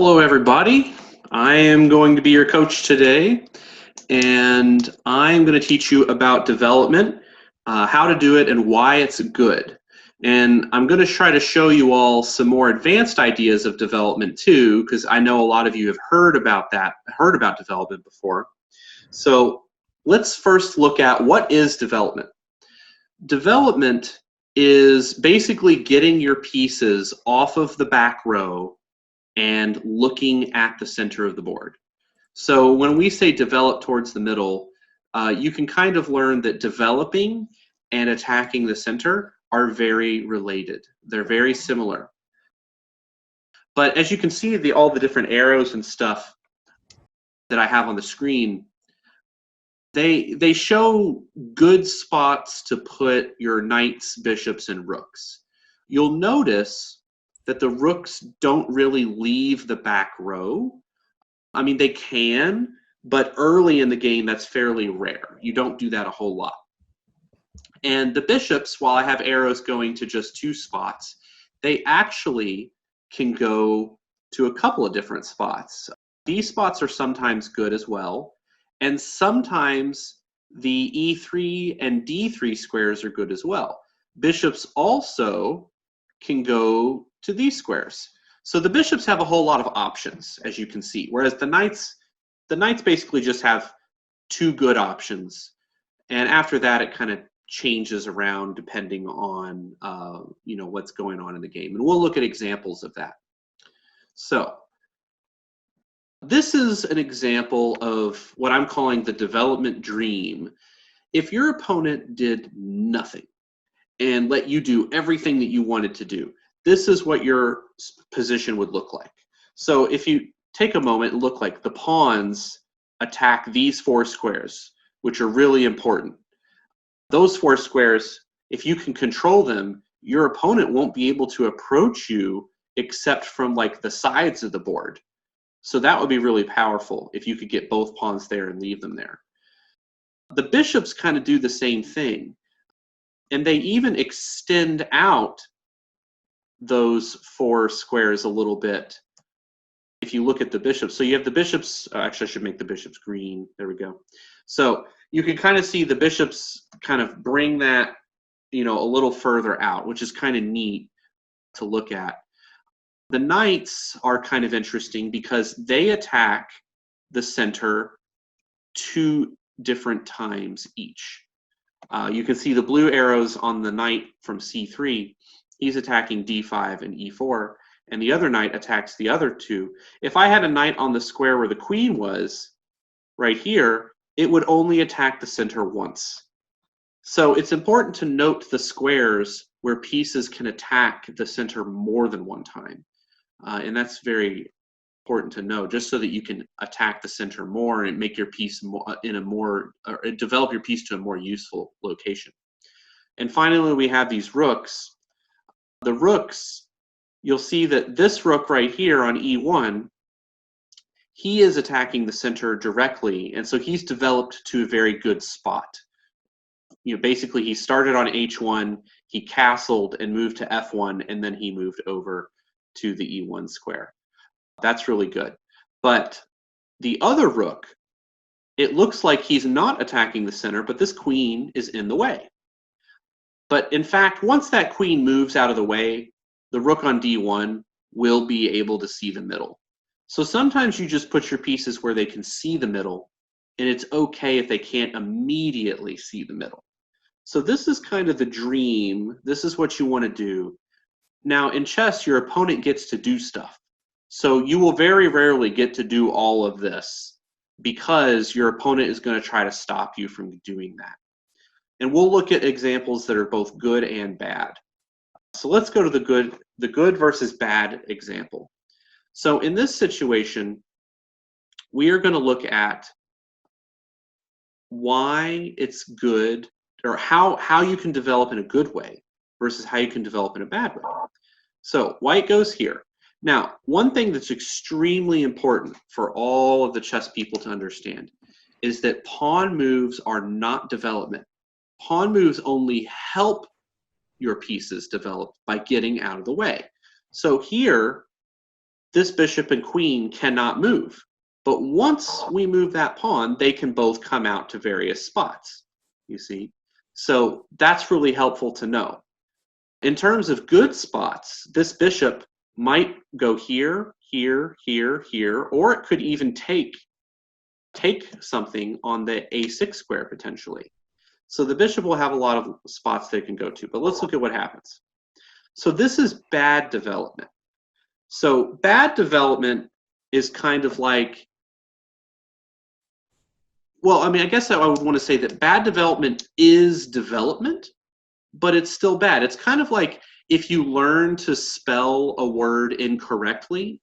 Hello, everybody. I am going to be your coach today, and I'm going to teach you about development, how to do it, and why it's good. And I'm going to try to show you all some more advanced ideas of development too, because I know a lot of you have heard about development before. So let's first look at what is development. Development is basically getting your pieces off of the back row and looking at the center of the board. So when we say develop towards the middle, you can kind of learn that developing and attacking the center are very related. They're very similar. But as you can see, all the different arrows and stuff that I have on the screen, they show good spots to put your knights, bishops, and rooks. You'll notice that the rooks don't really leave the back row. I mean, they can, but early in the game, that's fairly rare. You don't do that a whole lot. And the bishops, while I have arrows going to just 2 spots, they actually can go to a couple of different spots. These spots are sometimes good as well, and sometimes the E3 and D3 squares are good as well. Bishops also can go to these squares. So the bishops have a whole lot of options, as you can see, whereas the knights basically just have 2 good options, and after that it kind of changes around depending on what's going on in the game, and we'll look at examples of that. So this is an example of what I'm calling the development dream. If your opponent did nothing and let you do everything that you wanted to do, this is what your position would look like. So if you take a moment and look, like the pawns attack these 4 squares, which are really important. Those 4 squares, if you can control them, your opponent won't be able to approach you except from like the sides of the board. So that would be really powerful if you could get both pawns there and leave them there. The bishops kind of do the same thing, and they even extend out those 4 squares a little bit. If you look at the bishops, so you have the bishops, actually I should make the bishops green, there we go. So you can kind of see the bishops kind of bring that, a little further out, which is kind of neat to look at. The knights are kind of interesting because they attack the center 2 different times each. You can see the blue arrows on the knight from C3. He's attacking D5 and E4, and the other knight attacks the other 2. If I had a knight on the square where the queen was, right here, it would only attack the center once. So it's important to note the squares where pieces can attack the center more than one time. And that's very important to know, just so that you can attack the center more and make your piece develop your piece to a more useful location. And finally, we have these rooks. The rooks, you'll see that this rook right here on E1, he is attacking the center directly, and so he's developed to a very good spot. Basically he started on H1, he castled and moved to F1, and then he moved over to the E1 square. That's really good. But the other rook, it looks like he's not attacking the center, but this queen is in the way. But in fact, once that queen moves out of the way, the rook on D1 will be able to see the middle. So sometimes you just put your pieces where they can see the middle, and it's okay if they can't immediately see the middle. So this is kind of the dream. This is what you want to do. Now in chess, your opponent gets to do stuff. So you will very rarely get to do all of this because your opponent is going to try to stop you from doing that. And we'll look at examples that are both good and bad. So let's go to the good versus bad example. So in this situation, we are going to look at why it's good, or how you can develop in a good way versus how you can develop in a bad way. So white goes here. Now, one thing that's extremely important for all of the chess people to understand is that pawn moves are not development. Pawn moves only help your pieces develop by getting out of the way. So here, this bishop and queen cannot move. But once we move that pawn, they can both come out to various spots, you see. So that's really helpful to know. In terms of good spots, this bishop might go here, here, here, here, or it could even take something on the a6 square potentially. So the bishop will have a lot of spots they can go to, but let's look at what happens. So this is bad development. So bad development is kind of like, well, I mean, I guess I would want to say that bad development is development, but it's still bad. It's kind of like if you learn to spell a word incorrectly,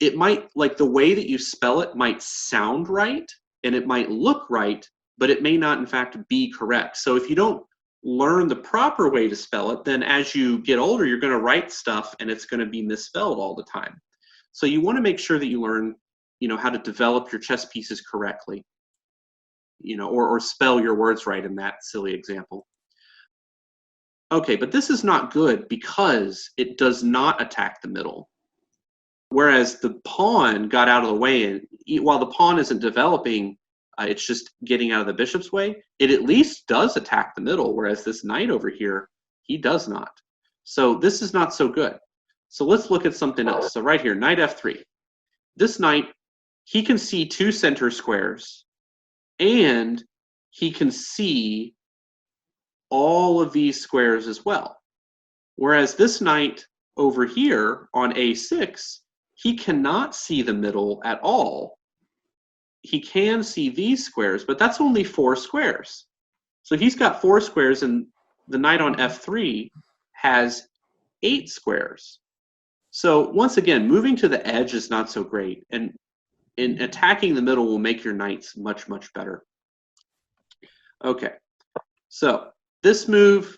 it might, like the way that you spell it might sound right and it might look right, but it may not in fact be correct. So if you don't learn the proper way to spell it, then as you get older, you're going to write stuff and it's going to be misspelled all the time. So you want to make sure that you learn, how to develop your chess pieces correctly, or spell your words right in that silly example. Okay, but this is not good because it does not attack the middle. Whereas the pawn got out of the way, and while the pawn isn't developing, it's just getting out of the bishop's way, it at least does attack the middle, whereas this knight over here, he does not. So this is not so good. So let's look at something else. So right here, knight f3. This knight, he can see two center squares, and he can see all of these squares as well. Whereas this knight over here on a6, he cannot see the middle at all. He can see these squares, but that's only 4 squares. So he's got 4 squares, and the knight on f3 has 8 squares. So once again, moving to the edge is not so great, and in attacking the middle will make your knights much, much better. Okay, so this move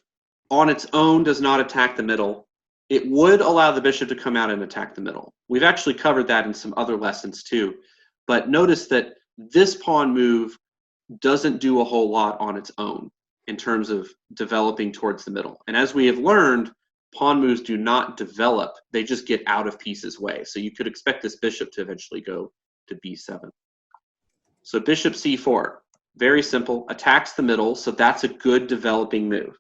on its own does not attack the middle. It would allow the bishop to come out and attack the middle. We've actually covered that in some other lessons too. But notice that this pawn move doesn't do a whole lot on its own in terms of developing towards the middle. And as we have learned, pawn moves do not develop. They just get out of pieces' way. So you could expect this bishop to eventually go to b7. So bishop c4, very simple, attacks the middle. So that's a good developing move.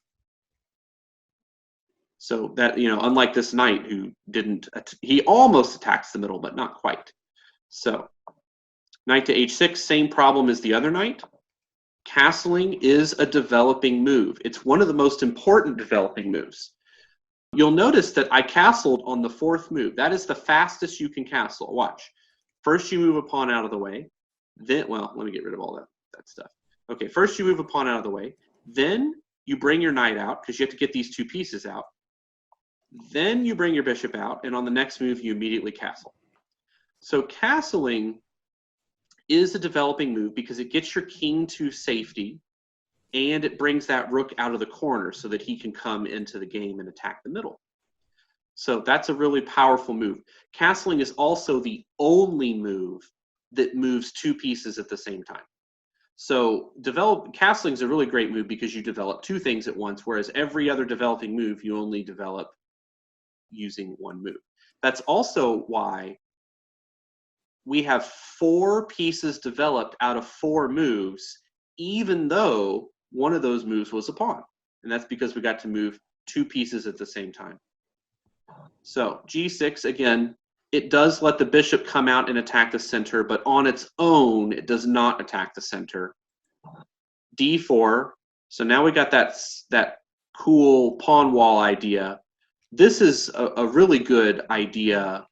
So that, unlike this knight who didn't, he almost attacks the middle, but not quite. So knight to h6, same problem as the other knight. Castling is a developing move. It's one of the most important developing moves. You'll notice that I castled on the 4th move. That is the fastest you can castle. Watch. First you move a pawn out of the way. Then, well, let me get rid of all that stuff. Okay, first you move a pawn out of the way. Then you bring your knight out because you have to get these 2 pieces out. Then you bring your bishop out, and on the next move you immediately castle. So castling is a developing move because it gets your king to safety, and it brings that rook out of the corner so that he can come into the game and attack the middle. So that's a really powerful move. Castling is also the only move that moves 2 pieces at the same time. So castling is a really great move because you develop 2 things at once, whereas every other developing move you only develop using 1 move. That's also why we have 4 pieces developed out of 4 moves, even though one of those moves was a pawn. And that's because we got to move 2 pieces at the same time. So g6, again, it does let the bishop come out and attack the center, but on its own, it does not attack the center. d4, so now we got that cool pawn wall idea. This is a really good idea,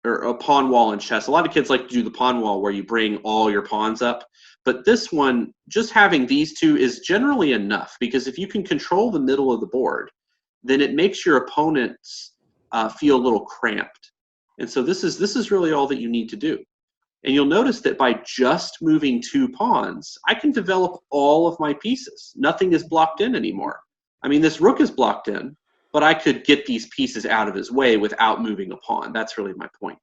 or a pawn wall in chess. A lot of kids like to do the pawn wall where you bring all your pawns up, but this one, just having these 2 is generally enough, because if you can control the middle of the board, then it makes your opponents feel a little cramped. And so this is really all that you need to do. And you'll notice that by just moving 2 pawns, I can develop all of my pieces. Nothing is blocked in anymore. I mean, this rook is blocked in, but I could get these pieces out of his way without moving a pawn. That's really my point.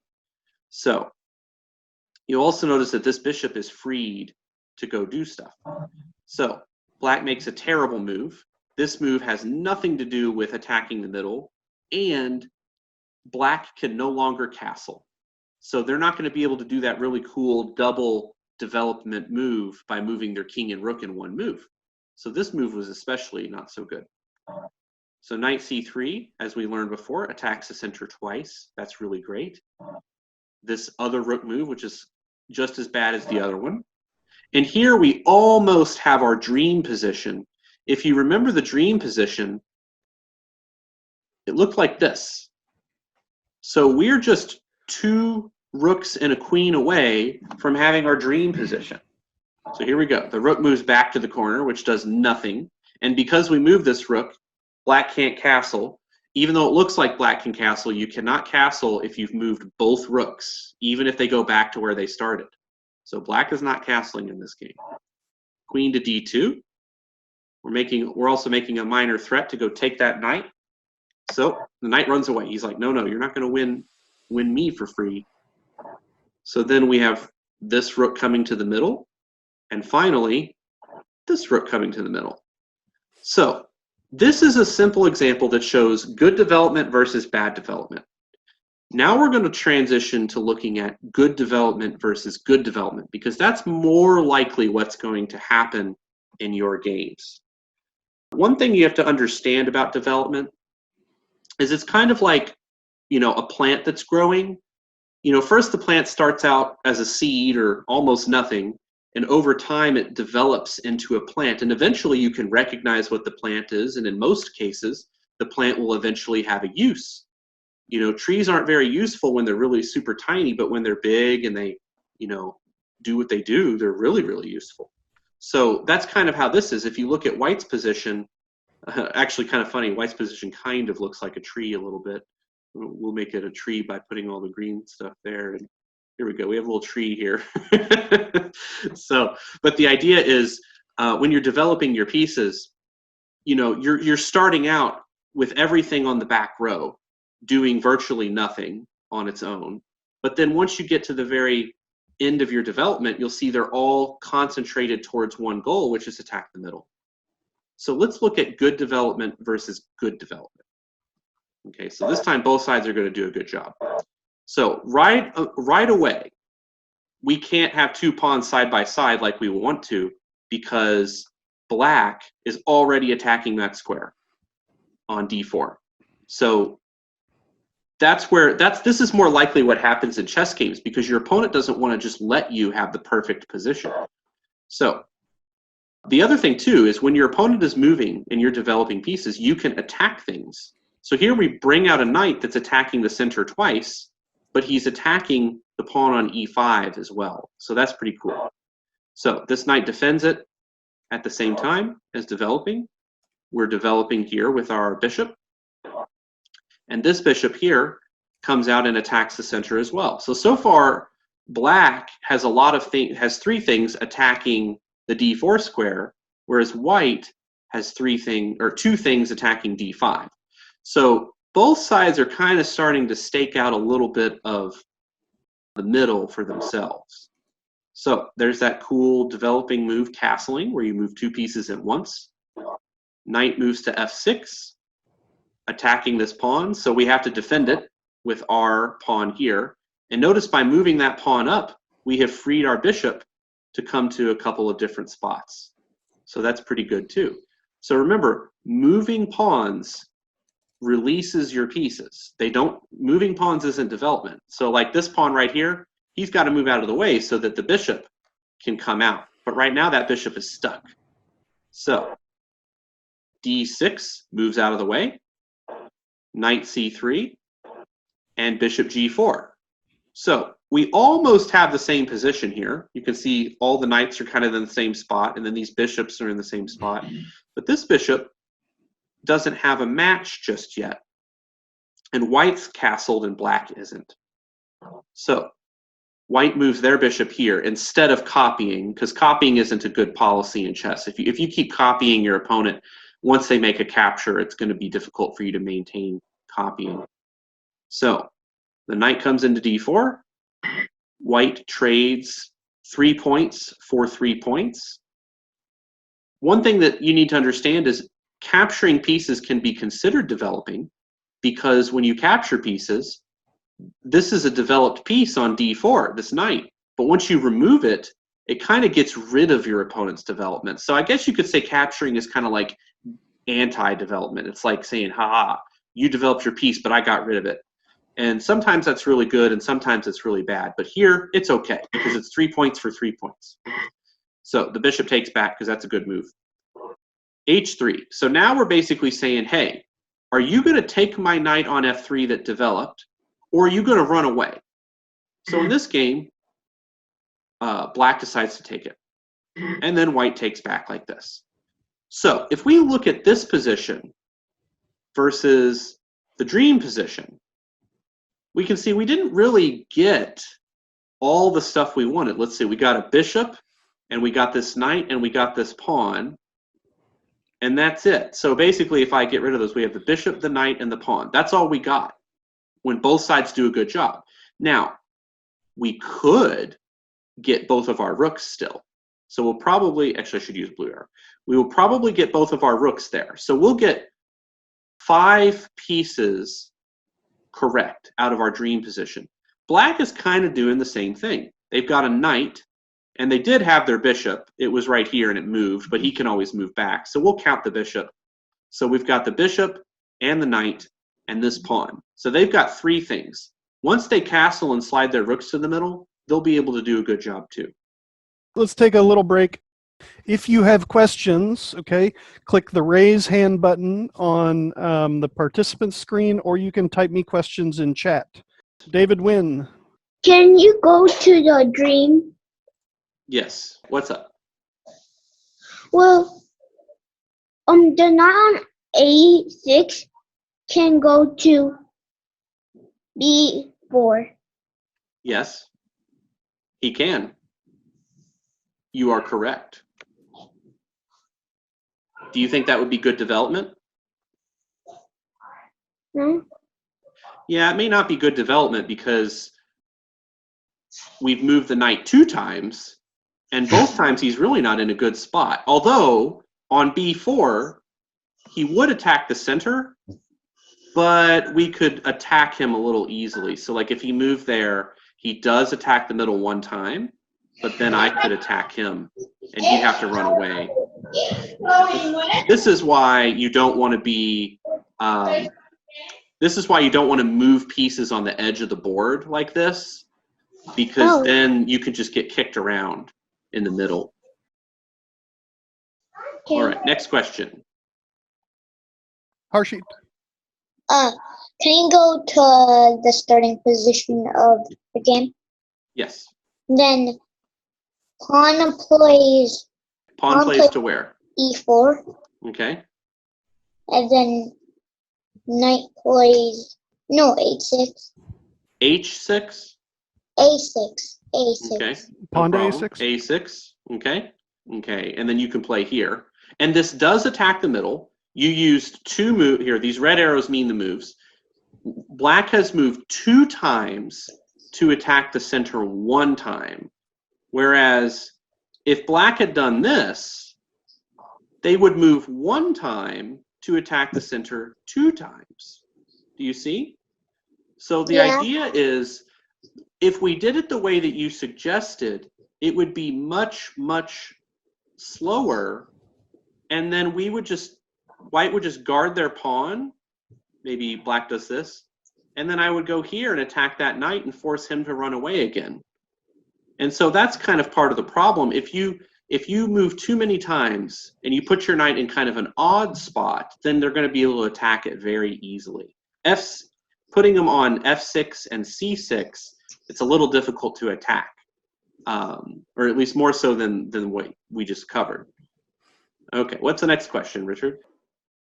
So you'll also notice that this bishop is freed to go do stuff. So black makes a terrible move. This move has nothing to do with attacking the middle, and black can no longer castle. So they're not going to be able to do that really cool double development move by moving their king and rook in one move. So this move was especially not so good. So knight c3, as we learned before, attacks the center twice. That's really great. This other rook move, which is just as bad as the other one. And here we almost have our dream position. If you remember the dream position, it looked like this. So we're just 2 rooks and a queen away from having our dream position. So here we go. The rook moves back to the corner, which does nothing. And because we move this rook, black can't castle. Even though it looks like black can castle, you cannot castle if you've moved both rooks, even if they go back to where they started. So black is not castling in this game. Queen to d2. We're also making a minor threat to go take that knight. So the knight runs away. He's like, no, you're not going to win me for free. So then we have this rook coming to the middle. And finally, this rook coming to the middle. So this is a simple example that shows good development versus bad development. Now we're going to transition to looking at good development versus good development, because that's more likely what's going to happen in your games. One thing you have to understand about development is it's kind of like, a plant that's growing. First the plant starts out as a seed or almost nothing, and over time it develops into a plant, and eventually you can recognize what the plant is, and in most cases the plant will eventually have a use. Trees aren't very useful when they're really super tiny, but when they're big and they do what they do, they're really, really useful. So that's kind of how this is. If you look at white's position, actually kind of funny, white's position kind of looks like a tree a little bit. We'll make it a tree by putting all the green stuff there. And here we go. We have a little tree here. So, but the idea is when you're developing your pieces, you're starting out with everything on the back row, doing virtually nothing on its own. But then once you get to the very end of your development, you'll see they're all concentrated towards one goal, which is attack the middle. So let's look at good development versus good development. Okay, so this time both sides are going to do a good job. So right away, we can't have 2 pawns side by side like we want to, because black is already attacking that square on d4. So this is more likely what happens in chess games, because your opponent doesn't want to just let you have the perfect position. So the other thing too is when your opponent is moving and you're developing pieces, you can attack things. So here we bring out a knight that's attacking the center twice, but he's attacking the pawn on e5 as well. So that's pretty cool. So this knight defends it at the same time as developing. We're developing here with our bishop. And this bishop here comes out and attacks the center as well. So far, black has has 3 things attacking the d4 square, whereas white has 2 things attacking d5. So both sides are kind of starting to stake out a little bit of the middle for themselves. So there's that cool developing move, castling, where you move 2 pieces at once. Knight moves to f6, attacking this pawn. So we have to defend it with our pawn here. And notice by moving that pawn up, we have freed our bishop to come to a couple of different spots. So that's pretty good too. So remember, moving pawns releases your pieces. Moving pawns isn't development. So like this pawn right here, he's got to move out of the way so that the bishop can come out. But right now that bishop is stuck. So d6 moves out of the way, knight c3, and bishop g4. So we almost have the same position here. You can see all the knights are kind of in the same spot, and then these bishops are in the same spot. But this bishop doesn't have a match just yet. And white's castled and black isn't. So white moves their bishop here instead of copying, because copying isn't a good policy in chess. If you keep copying your opponent, once they make a capture, it's going to be difficult for you to maintain copying. So the knight comes into d4. White trades 3 points for 3 points. One thing that you need to understand is capturing pieces can be considered developing, because when you capture pieces, this is a developed piece on d4, this knight. But once you remove it, it kind of gets rid of your opponent's development. So I guess you could say capturing is kind of like anti-development. It's like saying, haha, you developed your piece, but I got rid of it. And sometimes that's really good, and sometimes it's really bad. But here, it's okay, because it's 3 points for 3 points. So the bishop takes back, because that's a good move. h3. So now we're basically saying, hey, are you going to take my knight on f3 that developed, or are you going to run away? So in this game, black decides to take it. And then white takes back like this. So if we look at this position versus the dream position, we can see we didn't really get all the stuff we wanted. Let's see, we got a bishop, and we got this knight, and we got this pawn, and that's it. So basically, if I get rid of those, we have the bishop, the knight, and the pawn. That's all we got when both sides do a good job. Now, we could get both of our rooks still. So we'll probably, actually I should use blue arrow. We will probably get both of our rooks there. So we'll get 5 pieces correct out of our dream position. Black is kind of doing the same thing. They've got a knight, and they did have their bishop. It was right here and it moved, but he can always move back. So we'll count the bishop. So we've got the bishop and the knight and this pawn. So they've got 3 things. Once they castle and slide their rooks to the middle, they'll be able to do a good job too. Let's take a little break. If you have questions, okay, click the raise hand button on the participant screen, or you can type me questions in chat. David Wynn. Can you go to the dream? Yes. What's up? Well, the knight on A6 can go to B4. Yes, he can. You are correct. Do you think that would be good development? No? Yeah, it may not be good development because we've moved the knight 2 times, and both times he's really not in a good spot. Although, on b4, he would attack the center, but we could attack him a little easily. So like if he moved there, he does attack the middle 1 time, but then I could attack him, and he'd have to run away. This is why you don't want to be... this is why you don't want to move pieces on the edge of the board like this, because then you can just get kicked around in the middle. Okay. All right, next question. Harshit. Can you go to the starting position of the game? Yes. Then pawn plays Pawn plays to where? E4, Okay. and then knight plays A6. H6? A6. A6. Okay. Pawn to problem. A6. A6. Okay. Okay. And then you can play here. And this does attack the middle. You used 2 moves. Here, these red arrows mean the moves. Black has moved 2 times to attack the center 1 time. Whereas if black had done this, they would move 1 time to attack the center 2 times. Do you see? So the idea is, if we did it the way that you suggested, it would be much, much slower, and then we would just, white would just guard their pawn, maybe black does this, and then I would go here and attack that knight and force him to run away again. And so that's kind of part of the problem. If you move too many times and you put your knight in kind of an odd spot, then they're going to be able to attack it very easily. Putting them on f6 and c6, it's a little difficult to attack, or at least more so than what we just covered. Okay, what's the next question, Richard?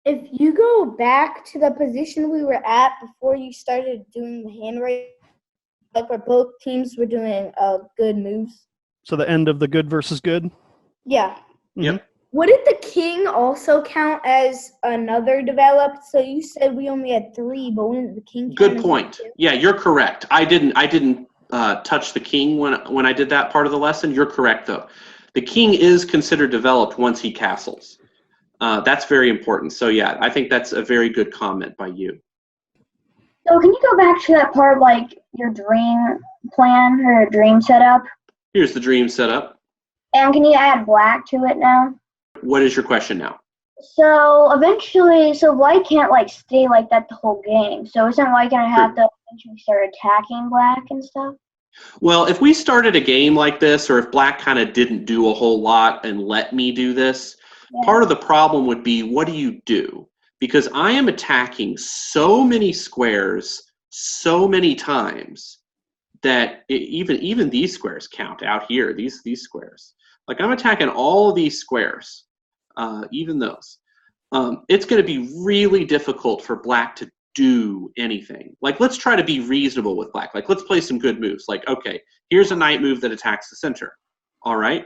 If you go back to the position we were at before you started doing the handwriting, like where both teams were doing good moves. So the end of the good versus good? Yeah. Yep. Wouldn't the king also count as another developed? So you said we only had 3, but wouldn't the king count? Good point. Yeah, you're correct. I didn't touch the king when I did that part of the lesson. You're correct, though. The king is considered developed once he castles. That's very important. So yeah, I think that's a very good comment by you. So can you go back to that part, like your dream plan or your dream setup? Here's the dream setup. And can you add black to it now? What is your question now? So eventually, so white can't like stay like that the whole game. So isn't white gonna have to eventually start attacking black and stuff? Well, if we started a game like this, or if black kind of didn't do a whole lot and let me do this, part of the problem would be, what do you do? Because I am attacking so many squares so many times that even these squares count out here, these squares. Like I'm attacking all of these squares, even those. It's going to be really difficult for black to do anything. Like, let's try to be reasonable with black. Like, let's play some good moves. Like, okay, here's a knight move that attacks the center. All right.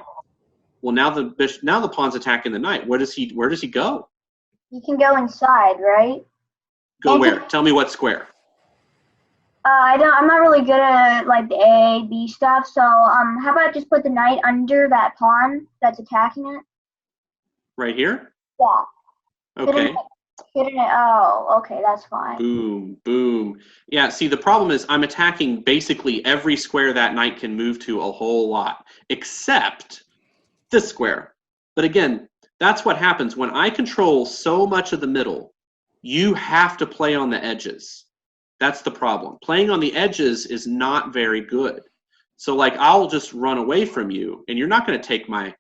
Well, now the pawn's attacking the knight. Where does he go? You can go inside, right? Go where? Tell me what square. I'm not really good at like the A, B stuff. So how about just put the knight under that pawn that's attacking it? Right here? Yeah. Okay. Hitting it. Oh, okay, that's fine. Boom, boom. Yeah, see, the problem is I'm attacking basically every square that knight can move to a whole lot, except this square. But again, that's what happens. When I control so much of the middle, you have to play on the edges. That's the problem. Playing on the edges is not very good. So, like, I'll just run away from you, and you're not going to take my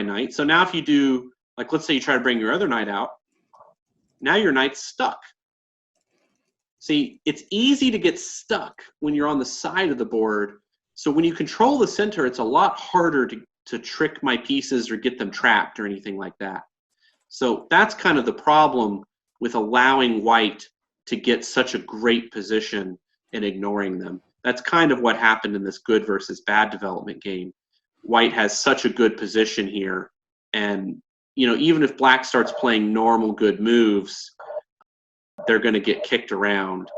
knight. So now if you do, like, let's say you try to bring your other knight out, now your knight's stuck. See, it's easy to get stuck when you're on the side of the board. So when you control the center, it's a lot harder to trick my pieces or get them trapped or anything like that. So that's kind of the problem with allowing white to get such a great position and ignoring them. That's kind of what happened in this good versus bad development game. White has such a good position here, and even if black starts playing normal good moves, they're going to get kicked around.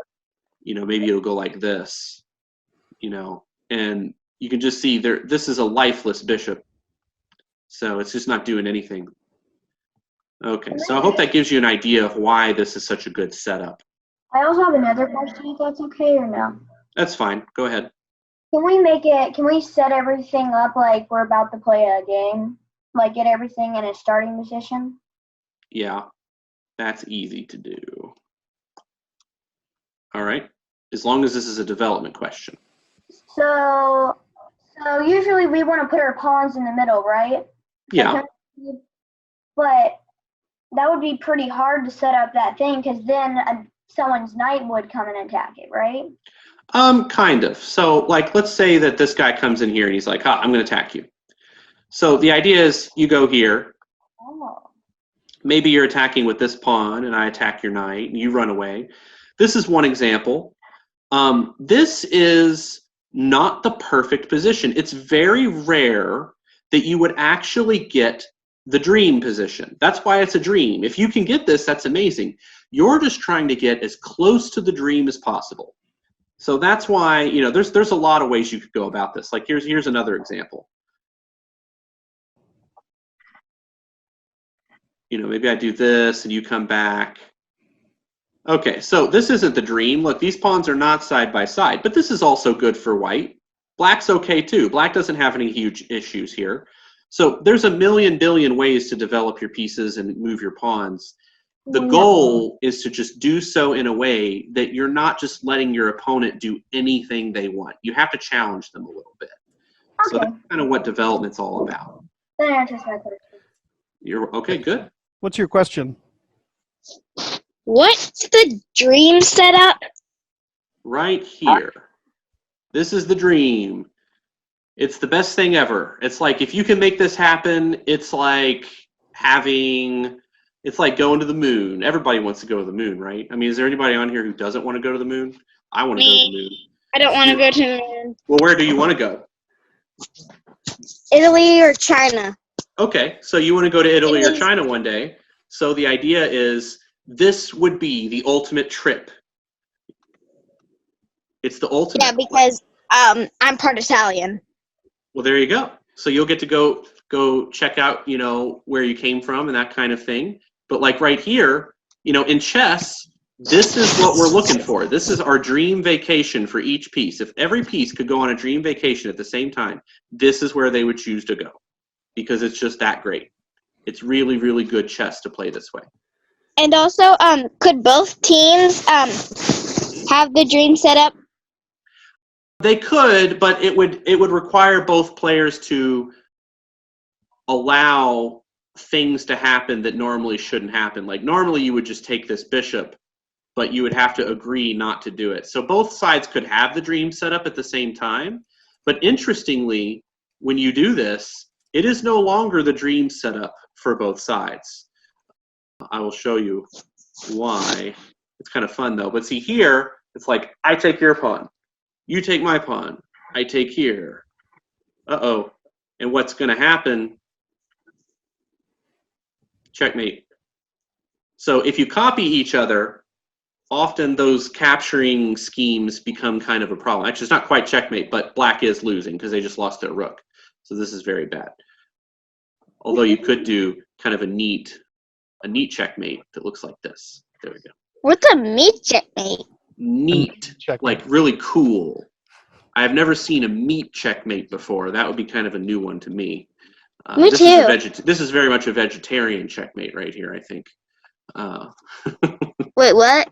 Maybe it'll go like this, and you can just see this is a lifeless bishop. So it's just not doing anything. Okay, so I hope that gives you an idea of why this is such a good setup. I also have another question, if that's okay or no. That's fine. Go ahead. Can we set everything up like we're about to play a game? Like get everything in a starting position? Yeah, that's easy to do. All right, as long as this is a development question. So usually we want to put our pawns in the middle, right? Yeah. But that would be pretty hard to set up that thing because then someone's knight would come and attack it, right? Kind of. So, like, let's say that this guy comes in here and he's like, I'm going to attack you. So the idea is you go here. Oh. Maybe you're attacking with this pawn and I attack your knight and you run away. This is one example. This is not the perfect position. It's very rare that you would actually get the dream position. That's why it's a dream. If you can get this, that's amazing. You're just trying to get as close to the dream as possible. So that's why, there's a lot of ways you could go about this. Like here's another example. Maybe I do this and you come back. Okay, so this isn't the dream. Look, these pawns are not side by side, but this is also good for white. Black's okay too. Black doesn't have any huge issues here. So there's a million billion ways to develop your pieces and move your pawns. The goal is to just do so in a way that you're not just letting your opponent do anything they want. You have to challenge them a little bit. Okay. So that's kind of what development's all about. That answers my question. You're okay, good. What's your question? What's the dream setup? Right here. This is the dream. It's the best thing ever. It's like if you can make this happen, it's like going to the moon. Everybody wants to go to the moon, right? I mean, is there anybody on here who doesn't want to go to the moon? I want to go to the moon. I don't want to go to the moon. Well, where do you want to go? Italy or China? Okay, so you want to go to Italy or China one day. So the idea is this would be the ultimate trip. It's the ultimate. Yeah, because I'm part Italian. Well, there you go. So you'll get to go check out, where you came from and that kind of thing. But like right here, in chess, this is what we're looking for. This is our dream vacation for each piece. If every piece could go on a dream vacation at the same time, this is where they would choose to go because it's just that great. It's really, really good chess to play this way. And also, could both teams have the dream set up? They could, but it would require both players to allow things to happen that normally shouldn't happen. Like normally you would just take this bishop, but you would have to agree not to do it. So both sides could have the dream set up at the same time. But interestingly, when you do this, it is no longer the dream setup for both sides. I will show you why. It's kind of fun though. But see here, it's like I take your pawn, you take my pawn, I take here. Uh-oh. And what's going to happen? Checkmate. So if you copy each other, often those capturing schemes become kind of a problem. Actually, it's not quite checkmate, but black is losing because they just lost their rook. So this is very bad. Although you could do kind of a neat checkmate that looks like this. There we go. What's a meat checkmate? Neat, Checkmate. like really cool. I have never seen a meat checkmate before. That would be kind of a new one to me. Me too. This is very much a vegetarian checkmate right here, I think. Wait, what?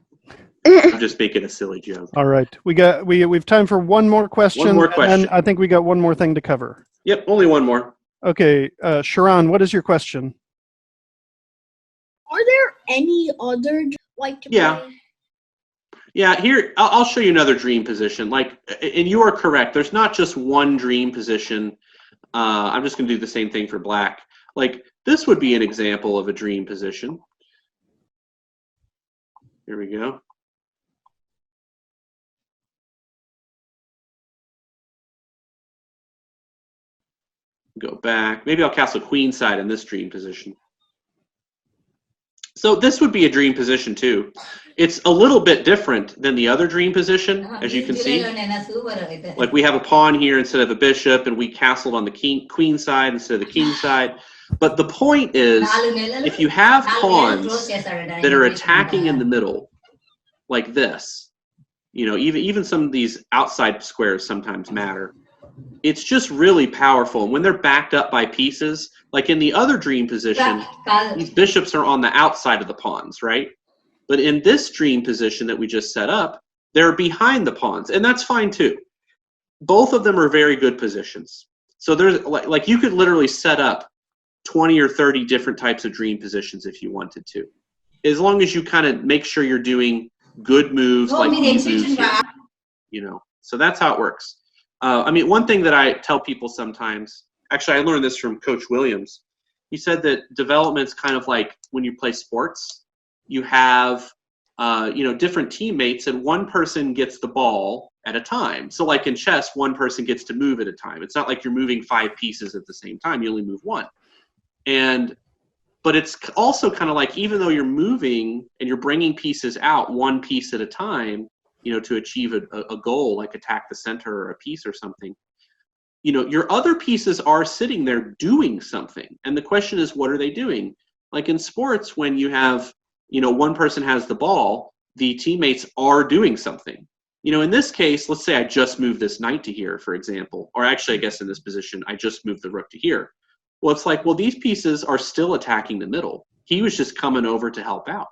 I'm just making a silly joke. All right. We've time for one more question. One more question. And then I think we got one more thing to cover. Yep, only one more. Okay, Sharon, what is your question? Are there any other like to Yeah. play? Yeah, here, I'll show you another dream position. Like, and you are correct. There's not just one dream position. I'm just going to do the same thing for black. Like, this would be an example of a dream position. Here we go. Go back. Maybe I'll castle queenside in this dream position. So this would be a dream position too. It's a little bit different than the other dream position, as you can see. Like we have a pawn here instead of a bishop, and we castled on the queen side instead of the king side. But the point is, if you have pawns that are attacking in the middle, like this, you know, even some of these outside squares sometimes matter. It's just really powerful. And when they're backed up by pieces, like in the other dream position, these bishops are on the outside of the pawns, right? But in this dream position that we just set up, they're behind the pawns, and that's fine too. Both of them are very good positions. So there's like you could literally set up 20 or 30 different types of dream positions if you wanted to, as long as you kind of make sure you're doing good moves like these moves here, you know. So that's how it works. I mean, one thing that I tell people sometimes, actually I learned this from Coach Williams. He said that development's kind of like when you play sports. You have, you know, different teammates, and one person gets the ball at a time. So like in chess, one person gets to move at a time. It's not like you're moving 5 pieces at the same time. You only move 1. But it's also kind of like, even though you're moving and you're bringing pieces out 1 piece at a time, you know, to achieve a goal, like attack the center or a piece or something, you know, your other pieces are sitting there doing something. And the question is, what are they doing? Like in sports, when you have, you know, one person has the ball, the teammates are doing something. You know, in this case, let's say I just moved this knight to here, for example, or actually I guess in this position, I just moved the rook to here. Well, it's like, well, these pieces are still attacking the middle. He was just coming over to help out,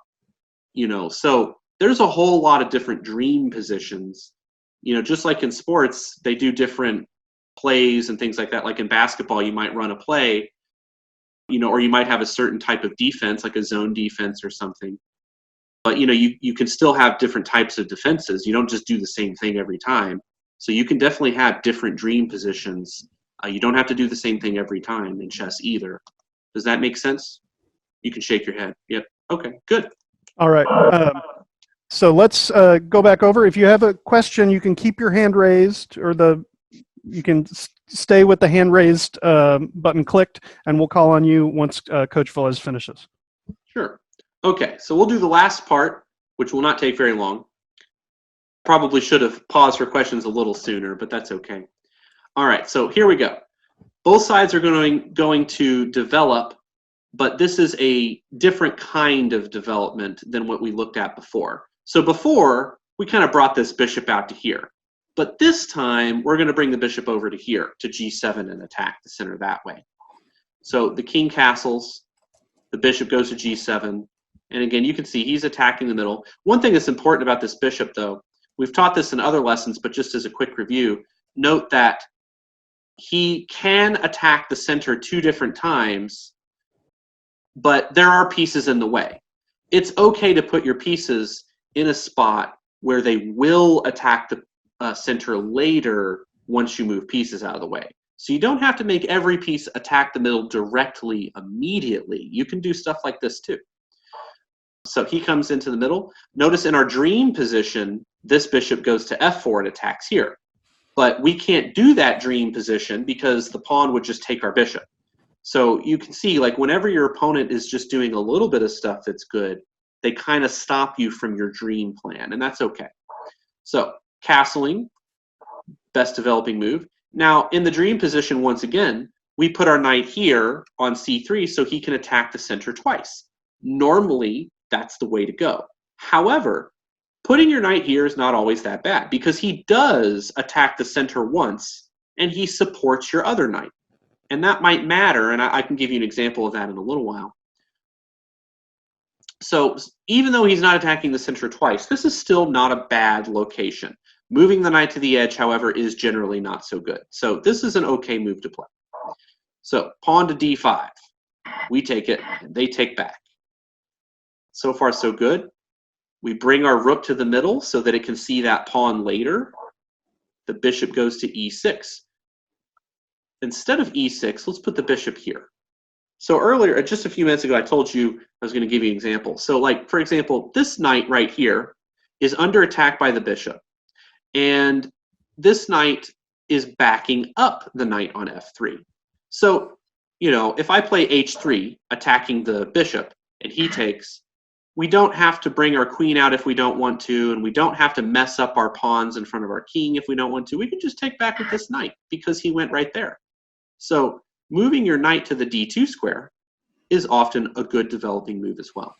you know. So there's a whole lot of different dream positions, you know, just like in sports, they do different plays and things like that. Like in basketball, you might run a play, you know, or you might have a certain type of defense, like a zone defense or something. But, you know, you can still have different types of defenses. You don't just do the same thing every time. So you can definitely have different dream positions. You don't have to do the same thing every time in chess either. Does that make sense? You can shake your head. Yep. Okay, good. All right. So let's go back over. If you have a question, you can keep your hand raised, or you can stay with the hand raised button clicked, and we'll call on you once Coach Velez finishes. Sure. Okay, so we'll do the last part, which will not take very long. Probably should have paused for questions a little sooner, but that's okay. All right, so here we go. Both sides are going to develop, but this is a different kind of development than what we looked at before. So before, we kind of brought this bishop out to here. But this time, we're going to bring the bishop over to here, to g7, and attack the center that way. So the king castles, the bishop goes to g7, and again, you can see he's attacking the middle. One thing that's important about this bishop, though, we've taught this in other lessons, but just as a quick review, note that he can attack the center 2 different times, but there are pieces in the way. It's okay to put your pieces in a spot where they will attack the center later once you move pieces out of the way. So you don't have to make every piece attack the middle directly immediately. You can do stuff like this too. So he comes into the middle. Notice in our dream position, this bishop goes to f4 and attacks here. But we can't do that dream position because the pawn would just take our bishop. So you can see, like, whenever your opponent is just doing a little bit of stuff that's good, they kind of stop you from your dream plan, and that's okay. So castling, best developing move. Now, in the dream position, once again, we put our knight here on c3 so he can attack the center twice. Normally, that's the way to go. However, putting your knight here is not always that bad because he does attack the center once and he supports your other knight. And that might matter, and I can give you an example of that in a little while. So even though he's not attacking the center twice, this is still not a bad location. Moving the knight to the edge, however, is generally not so good. So this is an okay move to play. So pawn to d5. We take it, and they take back. So far, so good. We bring our rook to the middle so that it can see that pawn later. The bishop goes to e6. Instead of e6, let's put the bishop here. So earlier, just a few minutes ago, I told you I was going to give you an example. So, like, for example, this knight right here is under attack by the bishop. And this knight is backing up the knight on f3. So, you know, if I play h3, attacking the bishop, and he takes, we don't have to bring our queen out if we don't want to, and we don't have to mess up our pawns in front of our king if we don't want to. We can just take back with this knight because he went right there. So moving your knight to the d2 square is often a good developing move as well.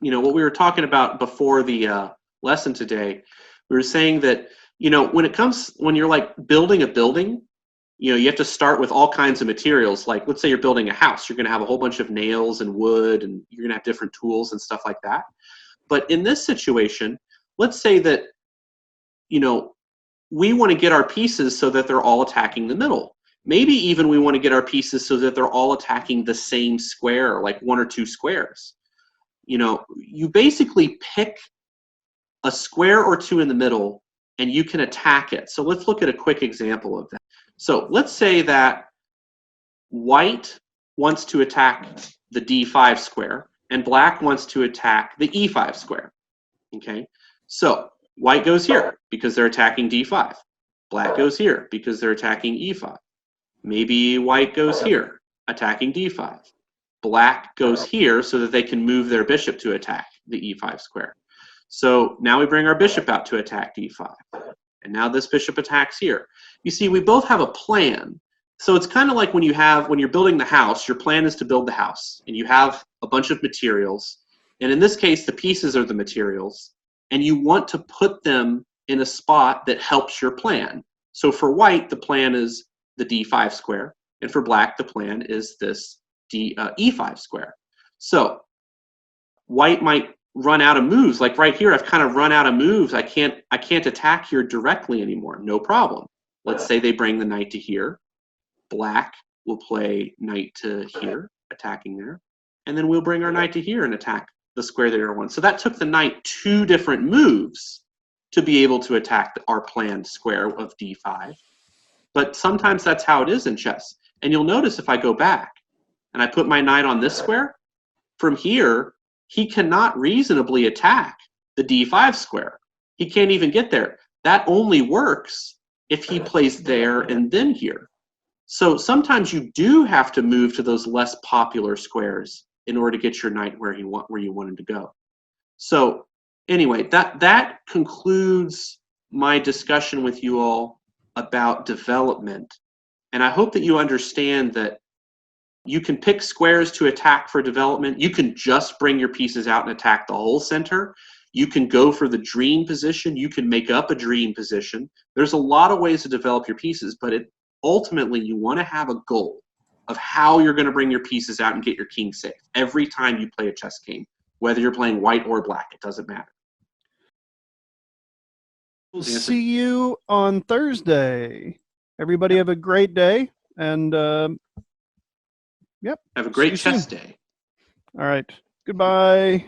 You know, what we were talking about before the lesson today, we were saying that, you know, when you're like building a building, you know, you have to start with all kinds of materials. Like, let's say you're building a house, you're going to have a whole bunch of nails and wood, and you're going to have different tools and stuff like that. But in this situation, let's say that, you know, we want to get our pieces so that they're all attacking the middle. Maybe even we want to get our pieces so that they're all attacking the same square, like 1 or 2 squares. You know, you basically pick a square or 2 in the middle and you can attack it. So let's look at a quick example of that. So let's say that white wants to attack the d5 square and black wants to attack the e5 square. Okay, so white goes here because they're attacking d5. Black goes here because they're attacking e5. Maybe white goes here, attacking d5. Black goes here so that they can move their bishop to attack the e5 square. So now we bring our bishop out to attack d5. And now this bishop attacks here. You see, we both have a plan. So it's kind of like when you're building the house, your plan is to build the house, and you have a bunch of materials. And in this case, the pieces are the materials. And you want to put them in a spot that helps your plan. So for white, the plan is the d5 square. And for black, the plan is this e5 square. So white might run out of moves. Like right here, I've kind of run out of moves. I can't attack here directly anymore. No problem. Let's say they bring the knight to here. Black will play knight to here, attacking there. And then we'll bring our knight to here and attack the square that are one. So that took the knight 2 different moves to be able to attack our planned square of d5. But sometimes that's how it is in chess. And you'll notice if I go back and I put my knight on this square, from here, he cannot reasonably attack the d5 square. He can't even get there. That only works if he plays there and then here. So sometimes you do have to move to those less popular squares in order to get your knight where you want him to go. So anyway, that concludes my discussion with you all about development. And I hope that you understand that You can pick squares to attack for development. You can just bring your pieces out and attack the whole center. You can go for the dream position. You can make up a dream position. There's a lot of ways to develop your pieces, but ultimately you want to have a goal of how you're going to bring your pieces out and get your king safe every time you play a chess game, whether you're playing white or black. It doesn't matter. We'll see you on Thursday. Everybody have a great day, and yep. Have a great See you chess soon. day. All right. Goodbye.